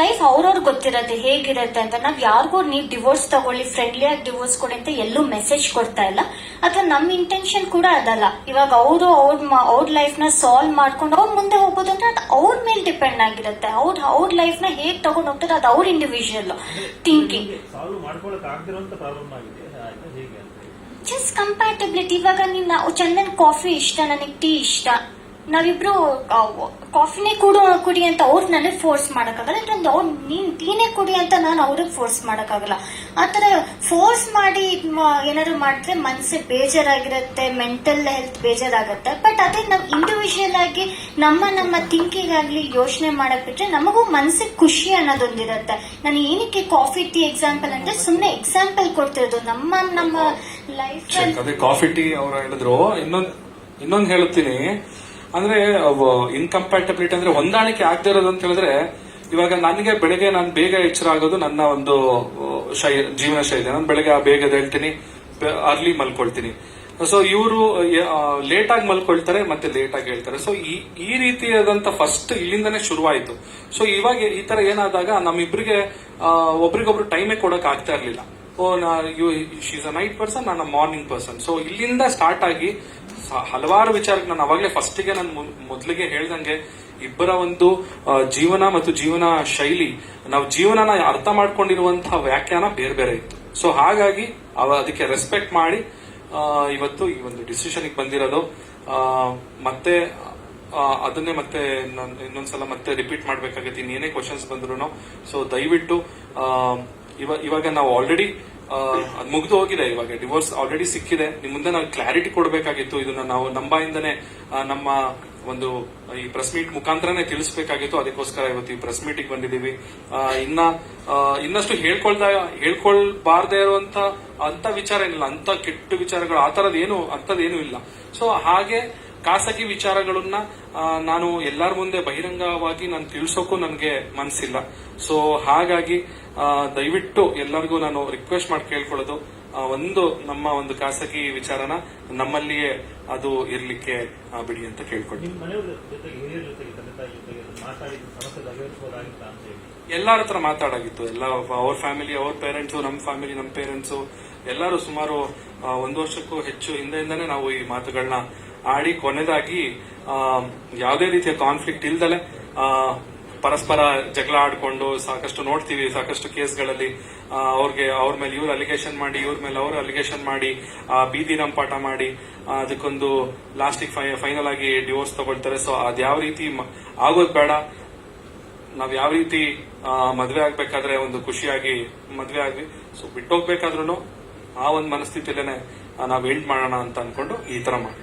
Life ಅವ್ರವ್ರಿಗೆ ಗೊತ್ತಿರತ್ತೆ ಹೇಗಿರತ್ತೆ ಅಂತ. ನಾವ್ ಯಾರಿಗೂ ನೀವ್ ಡಿವೋರ್ಸ್ ತಗೊಳ್ಳಿ, ಫ್ರೆಂಡ್ಲಿ ಆಗಿ ಡಿವೋರ್ಸ್ ಕೊಡಿ ಅಂತ ಎಲ್ಲೂ ಮೆಸೇಜ್ ಕೊಡ್ತಾ ಇಲ್ಲ. ಅಥವಾ ನಮ್ ಇಂಟೆನ್ಷನ್ ಕೂಡ ಅದಲ್ಲ. ಇವಾಗ ಅವರು ಅವ್ರ ಲೈಫ್ ನ ಸಾಲ್ವ್ ಮಾಡ್ಕೊಂಡು ಅವ್ರು ಮುಂದೆ ಹೋಗ್ಬೋದು ಅಂದ್ರೆ ಅದು ಅವ್ರ ಮೇಲೆ ಡಿಪೆಂಡ್ ಆಗಿರುತ್ತೆ. ಅವ್ರ ಲೈಫ್ ನ ಹೇಗ್ ತಗೊಂಡ್ ಹೋಗ್ತಾರೆ ಅದು ಅವ್ರ ಇಂಡಿವಿಜುವಲ್ ಥಿಂಕಿಂಗ್. Just compatibility. ಇವಾಗ ನೀವು ಚಂದನ್ ಕಾಫಿ ಇಷ್ಟ, ನನಗೆ ಟೀ ಇಷ್ಟ, ನಾವಿಬ್ರು ಕಾಫಿನೇ ಕುಡಿ ಅಂತ ಅವ್ರು ನನಗೆ ಫೋರ್ಸ್ ಮಾಡಕ್ಕಾಗಲ್ಲ. ಅವ್ರು ನೀನ್ ಟೀನೇ ಕುಡಿ ಅಂತ ನಾನು ಅವ್ರಿಗೆ ಫೋರ್ಸ್ ಮಾಡಕ್ಕಾಗಲ್ಲ. ಆತರ ಫೋರ್ಸ್ ಮಾಡಿ ಏನಾದ್ರು ಮಾಡಿದ್ರೆ ಮನ್ಸಿಗೆ ಬೇಜಾರಾಗಿರುತ್ತೆ, ಮೆಂಟಲ್ ಹೆಲ್ತ್ ಬೇಜಾರಾಗುತ್ತೆ. ಬಟ್ ಅದೇ ನಾವು ಇಂಡಿವಿಜುವಲ್ ಆಗಿ ನಮ್ಮ ಥಿಂಕಿಂಗ್ ಆಗ್ಲಿ ಯೋಚನೆ ಮಾಡಕ್ ಬಿಟ್ರೆ ನಮಗೂ ಮನ್ಸಿಗೆ ಖುಷಿ ಅನ್ನೋದೊಂದಿರುತ್ತೆ. ನಾನು ಏನಕ್ಕೆ ಕಾಫಿ ಟೀ ಎಕ್ಸಾಂಪಲ್ ಅಂದ್ರೆ ಸುಮ್ನೆ ಎಕ್ಸಾಂಪಲ್ ಕೊಡ್ತಿರೋದು ನಮ್ಮ ಲೈಫ್. ಅದೇ ಕಾಫಿ ಟೀ ಅವ್ರು ಹೇಳಿದ್ರು. ಇನ್ನೊಂದು ಹೇಳುತ್ತೀನಿ ಅಂದ್ರೆ ಇನ್ಕಂಪ್ಯಾಟಬಿಲಿಟಿ ಅಂದ್ರೆ ಹೊಂದಾಣಿಕೆ ಆಗದೆ ಇರೋದು ಅಂತ ಹೇಳಿದ್ರೆ, ಇವಾಗ ನನಗೆ ಬೆಳಗ್ಗೆ ನಾನು ಬೇಗ ಎಚ್ಚರ ಆಗೋದು ನನ್ನ ಒಂದು ಜೀವನ ಶೈಲಿ. ನಾನು ಬೆಳಗ್ಗೆ ಬೇಗ ಹೇಳ್ತೀನಿ, ಅರ್ಲಿ ಮಲ್ಕೊಳ್ತೀನಿ. ಸೊ ಇವರು ಲೇಟ್ ಆಗಿ ಮಲ್ಕೊಳ್ತಾರೆ, ಮತ್ತೆ ಲೇಟ್ ಆಗಿ ಹೇಳ್ತಾರೆ. ಸೊ ಈ ರೀತಿಯಾದಂತ ಫಸ್ಟ್ ಇಲ್ಲಿಂದಾನೇ ಶುರುವಾಯಿತು. ಸೊ ಇವಾಗ ಈ ತರ ಏನಾದಾಗ ನಮ್ಮಿಬ್ರಿಗೆ ಒಬ್ರಿಗೊಬ್ರು ಟೈಮೇ ಕೊಡಕ್ ಆಗ್ತಾ ಇರ್ಲಿಲ್ಲ. ಶೀಸ್ ಅ ನೈಟ್ ಪರ್ಸನ್, ನಾನು ಮಾರ್ನಿಂಗ್ ಪರ್ಸನ್. ಸೊ ಇಲ್ಲಿಂದ ಸ್ಟಾರ್ಟ್ ಆಗಿ ಹಲವಾರು ವಿಚಾರಕ್ಕೆ ನಾನು ಅವಾಗಲೇ ಫಸ್ಟಿಗೆ ನಾನು ಮೊದಲಿಗೆ ಹೇಳ್ದಂಗೆ ಇಬ್ಬರ ಒಂದು ಜೀವನ ಮತ್ತು ಜೀವನ ಶೈಲಿ, ನಾವು ಜೀವನನ ಅರ್ಥ ಮಾಡ್ಕೊಂಡಿರುವಂತಹ ವ್ಯಾಖ್ಯಾನ ಬೇರೆ ಬೇರೆ ಇತ್ತು. ಸೊ ಹಾಗಾಗಿ ಅದಕ್ಕೆ ರೆಸ್ಪೆಕ್ಟ್ ಮಾಡಿ ಇವತ್ತು ಈ ಒಂದು ಡಿಸಿಷನ್ಗೆ ಬಂದಿರೋದು. ಮತ್ತೆ ಅದನ್ನೇ ಮತ್ತೆ ಇನ್ನೊಂದ್ಸಲ ಮತ್ತೆ ರಿಪೀಟ್ ಮಾಡ್ಬೇಕಾಗತ್ತೆ ಇನ್ನೇನೇ ಕ್ವಶನ್ಸ್ ಬಂದ್ರು. ಸೊ ದಯವಿಟ್ಟು ಇವಾಗ ನಾವು ಆಲ್ರೆಡಿ ಅದು ಮುಗ್ದು ಹೋಗಿದೆ. ಇವಾಗ ಡಿವೋರ್ಸ್ ಆಲ್ರೆಡಿ ಸಿಕ್ಕಿದೆ. ನಿಮ್ ಮುಂದೆ ನಾವು ಕ್ಲಾರಿಟಿ ಕೊಡಬೇಕಾಗಿತ್ತು. ಇದನ್ನ ನಾವು ನಮ್ಮ ನಮ್ಮ ಒಂದು ಈ ಪ್ರೆಸ್ ಮೀಟ್ ಮುಖಾಂತರನೇ ತಿಳಿಸಬೇಕಾಗಿತ್ತು. ಅದಕ್ಕೋಸ್ಕರ ಇವತ್ತು ಈ ಪ್ರೆಸ್ ಮೀಟಿಗೆ ಬಂದಿದ್ದೀವಿ. ಇನ್ನಷ್ಟು ಹೇಳ್ಕೊಳ್ಬಾರ್ದೇ ಇರುವಂತ ಅಂತ ವಿಚಾರ ಏನಿಲ್ಲ, ಅಂತ ಕೆಟ್ಟ ವಿಚಾರಗಳು ಅಂತದೇನು ಇಲ್ಲ. ಸೊ ಹಾಗೆ ಖಾಸಗಿ ವಿಚಾರಗಳನ್ನ ನಾನು ಎಲ್ಲರ ಮುಂದೆ ಬಹಿರಂಗವಾಗಿ ನಾನು ತಿಳಿಸೋಕು ನನಗೆ ಮನಸ್ಸಿಲ್ಲ. ಸೊ ಹಾಗಾಗಿ ದಯವಿಟ್ಟು ಎಲ್ಲರಿಗೂ ನಾನು ರಿಕ್ವೆಸ್ಟ್ ಮಾಡಿ ಕೇಳ್ಕೊಳ್ಳೋದು, ನಮ್ಮ ಒಂದು ಖಾಸಗಿ ವಿಚಾರನ ನಮ್ಮಲ್ಲಿಯೇ ಅದು ಇರ್ಲಿಕ್ಕೆ ಬಿಡಿ ಅಂತ ಕೇಳ್ಕೊಳ್ತೀನಿ. ಎಲ್ಲರ ಹತ್ರ ಮಾತಾಡಾಗಿತ್ತು. ಎಲ್ಲ ಅವ್ರ ಫ್ಯಾಮಿಲಿ, ಅವ್ರ ಪೇರೆಂಟ್ಸು, ನಮ್ಮ ಫ್ಯಾಮಿಲಿ, ನಮ್ಮ ಪೇರೆಂಟ್ಸು ಎಲ್ಲರೂ ಸುಮಾರು 1 ವರ್ಷಕ್ಕೂ ಹೆಚ್ಚು ಹಿಂದೆಯಿಂದಾನೇ ನಾವು ಈ ಮಾತುಗಳನ್ನ ಆಡಿ ಕೊನೆದಾಗಿ ಯಾವುದೇ ರೀತಿಯ ಕಾನ್ಫ್ಲಿಕ್ಟ್ ಇಲ್ದಲೆ ಪರಸ್ಪರ ಜಗಳ ಆಡ್ಕೊಂಡು ಸಾಕಷ್ಟು ನೋಡ್ತೀವಿ. ಸಾಕಷ್ಟು ಕೇಸ್ಗಳಲ್ಲಿ ಅವ್ರ ಮೇಲೆ ಇವ್ರು ಅಲಿಗೇಷನ್ ಮಾಡಿ, ಇವ್ರ ಮೇಲೆ ಅವ್ರು ಅಲಿಗೇಷನ್ ಮಾಡಿ, ಬೀದಿ ರಂಪಾಟ ಮಾಡಿ ಅದಕ್ಕೊಂದು ಲಾಸ್ಟಿಗೆ ಫೈನಲ್ ಆಗಿ ಡಿವೋರ್ಸ್ ತಗೊಳ್ತಾರೆ. ಸೊ ಅದ್ಯಾವ ರೀತಿ ಆಗೋದ್ ಬೇಡ. ನಾವ್ ಯಾವ ರೀತಿ ಮದ್ವೆ ಆಗ್ಬೇಕಾದ್ರೆ ಒಂದು ಖುಷಿಯಾಗಿ ಮದ್ವೆ ಆಗ್ವಿ. ಸೊ ಬಿಟ್ಟೋಗ್ಬೇಕಾದ್ರೂ ಆ ಒಂದು ಮನಸ್ಥಿತಿಲೇನೆ ನಾವ್ ಎಂಡ್ ಮಾಡೋಣ ಅಂತ ಅನ್ಕೊಂಡು ಈ ತರ ಮಾಡಿ